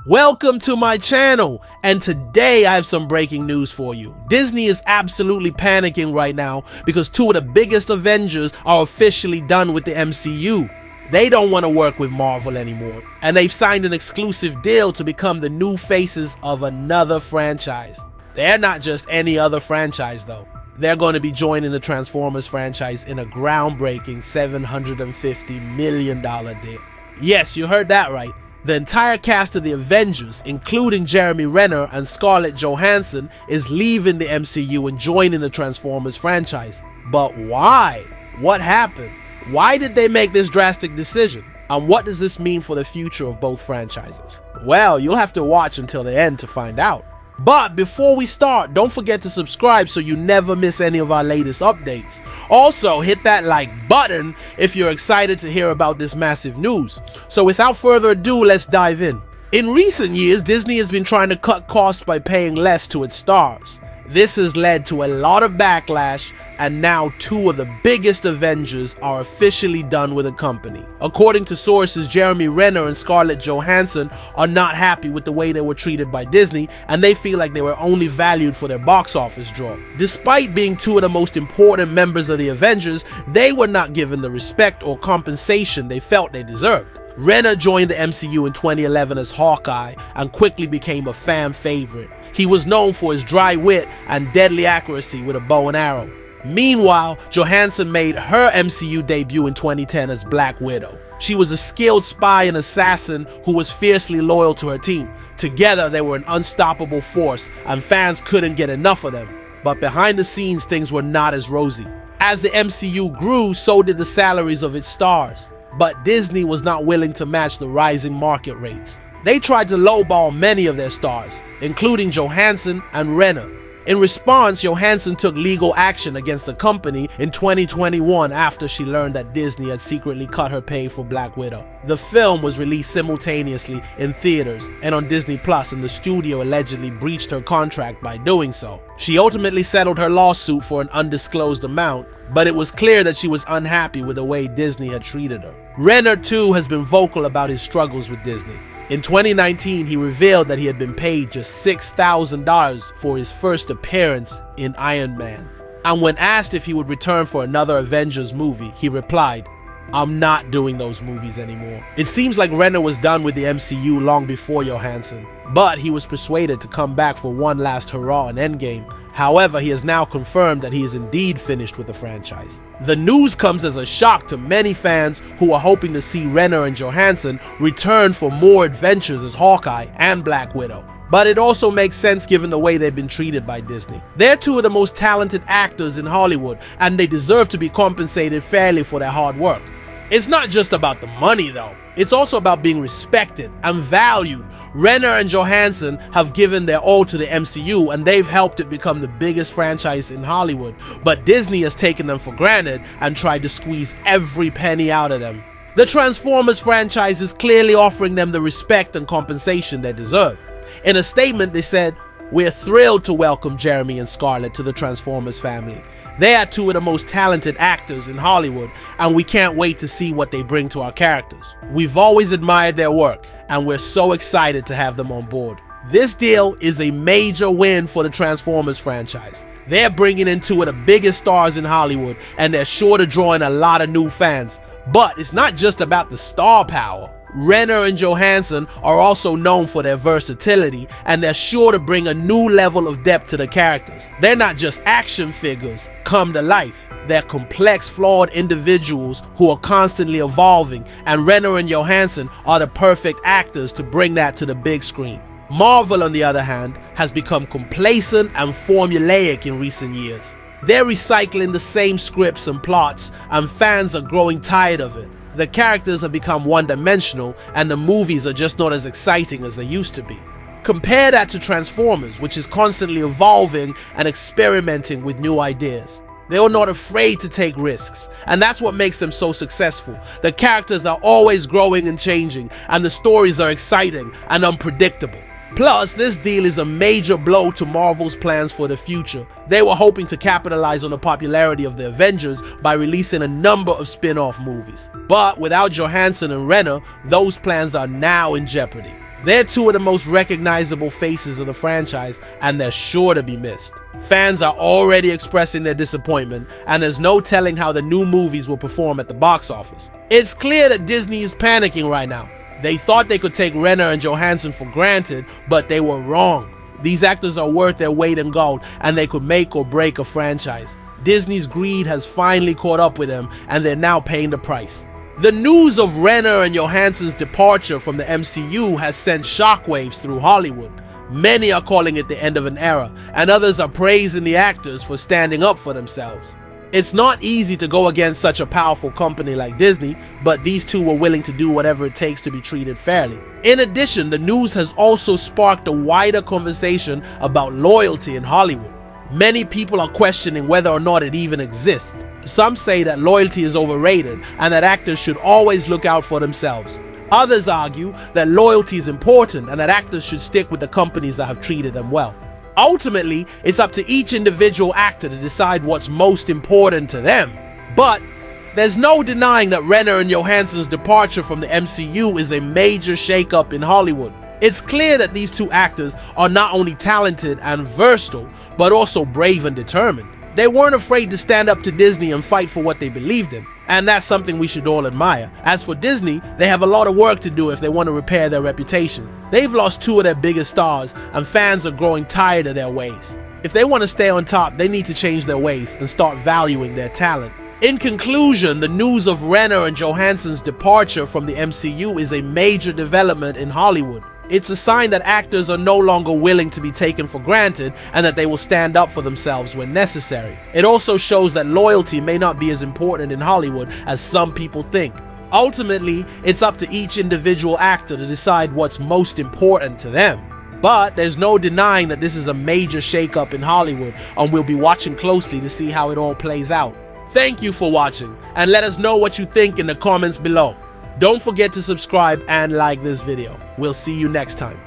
Welcome to my channel, and today I have some breaking news for you. Disney is absolutely panicking right now because two of the biggest Avengers are officially done with the MCU. They don't want to work with Marvel anymore, and they've signed an exclusive deal to become the new faces of another franchise. They're not just any other franchise though. They're going to be joining the Transformers franchise in a groundbreaking $750 million deal. Yes, you heard that right. The entire cast of the Avengers, including Jeremy Renner and Scarlett Johansson, is leaving the MCU and joining the Transformers franchise. But why? What happened? Why did they make this drastic decision? And what does this mean for the future of both franchises? Well, you'll have to watch until the end to find out. But before we start, don't forget to subscribe so you never miss any of our latest updates. Also, hit that like button if you're excited to hear about this massive news. So without further ado, let's dive in. In recent years, Disney has been trying to cut costs by paying less to its stars. This has led to a lot of backlash, and now two of the biggest Avengers are officially done with the company. According to sources, Jeremy Renner and Scarlett Johansson are not happy with the way they were treated by Disney, and they feel like they were only valued for their box office draw. Despite being two of the most important members of the Avengers, they were not given the respect or compensation they felt they deserved. Renner joined the MCU in 2011 as Hawkeye and quickly became a fan favorite. He was known for his dry wit and deadly accuracy with a bow and arrow. Meanwhile, Johansson made her MCU debut in 2010 as Black Widow. She was a skilled spy and assassin who was fiercely loyal to her team. Together, they were an unstoppable force, and fans couldn't get enough of them. But behind the scenes, things were not as rosy. As the MCU grew, so did the salaries of its stars. But Disney was not willing to match the rising market rates. They tried to lowball many of their stars, including Johansson and Renner. In response, Johansson took legal action against the company in 2021 after she learned that Disney had secretly cut her pay for Black Widow. The film was released simultaneously in theaters and on Disney Plus, and the studio allegedly breached her contract by doing so. She ultimately settled her lawsuit for an undisclosed amount, but it was clear that she was unhappy with the way Disney had treated her. Renner too has been vocal about his struggles with Disney. In 2019, he revealed that he had been paid just $6,000 for his first appearance in Iron Man. And when asked if he would return for another Avengers movie, he replied, "I'm not doing those movies anymore." It seems like Renner was done with the MCU long before Johansson, but he was persuaded to come back for one last hurrah in Endgame. However, he has now confirmed that he is indeed finished with the franchise. The news comes as a shock to many fans who are hoping to see Renner and Johansson return for more adventures as Hawkeye and Black Widow. But it also makes sense given the way they've been treated by Disney. They're two of the most talented actors in Hollywood, and they deserve to be compensated fairly for their hard work. It's not just about the money though. It's also about being respected and valued. Renner and Johansson have given their all to the MCU, and they've helped it become the biggest franchise in Hollywood. But Disney has taken them for granted and tried to squeeze every penny out of them. The Transformers franchise is clearly offering them the respect and compensation they deserve. In a statement, they said, "We're thrilled to welcome Jeremy and Scarlett to the Transformers family. They are two of the most talented actors in Hollywood, and we can't wait to see what they bring to our characters. We've always admired their work, and we're so excited to have them on board." This deal is a major win for the Transformers franchise. They're bringing in two of the biggest stars in Hollywood, and they're sure to draw in a lot of new fans. But it's not just about the star power. Renner and Johansson are also known for their versatility, and they're sure to bring a new level of depth to the characters. They're not just action figures come to life. They're complex, flawed individuals who are constantly evolving, and Renner and Johansson are the perfect actors to bring that to the big screen. Marvel, on the other hand, has become complacent and formulaic in recent years. They're recycling the same scripts and plots, and fans are growing tired of it. The characters have become one-dimensional, and the movies are just not as exciting as they used to be. Compare that to Transformers, which is constantly evolving and experimenting with new ideas. They are not afraid to take risks, and that's what makes them so successful. The characters are always growing and changing, and the stories are exciting and unpredictable. Plus, this deal is a major blow to Marvel's plans for the future. They were hoping to capitalize on the popularity of the Avengers by releasing a number of spin-off movies. But without Johansson and Renner, those plans are now in jeopardy. They're two of the most recognizable faces of the franchise, and they're sure to be missed. Fans are already expressing their disappointment, and there's no telling how the new movies will perform at the box office. It's clear that Disney is panicking right now. They thought they could take Renner and Johansson for granted, but they were wrong. These actors are worth their weight in gold, and they could make or break a franchise. Disney's greed has finally caught up with them, and they're now paying the price. The news of Renner and Johansson's departure from the MCU has sent shockwaves through Hollywood. Many are calling it the end of an era, and others are praising the actors for standing up for themselves. It's not easy to go against such a powerful company like Disney, but these two were willing to do whatever it takes to be treated fairly. In addition, the news has also sparked a wider conversation about loyalty in Hollywood. Many people are questioning whether or not it even exists. Some say that loyalty is overrated and that actors should always look out for themselves. Others argue that loyalty is important and that actors should stick with the companies that have treated them well. Ultimately, it's up to each individual actor to decide what's most important to them. But there's no denying that Renner and Johansson's departure from the MCU is a major shakeup in Hollywood. It's clear that these two actors are not only talented and versatile, but also brave and determined. They weren't afraid to stand up to Disney and fight for what they believed in, and that's something we should all admire. As for Disney, they have a lot of work to do if they want to repair their reputation. They've lost two of their biggest stars, and fans are growing tired of their ways. If they want to stay on top, they need to change their ways and start valuing their talent. In conclusion, the news of Renner and Johansson's departure from the MCU is a major development in Hollywood. It's a sign that actors are no longer willing to be taken for granted and that they will stand up for themselves when necessary. It also shows that loyalty may not be as important in Hollywood as some people think. Ultimately, it's up to each individual actor to decide what's most important to them. But there's no denying that this is a major shakeup in Hollywood, and we'll be watching closely to see how it all plays out. Thank you for watching, and let us know what you think in the comments below. Don't forget to subscribe and like this video. We'll see you next time.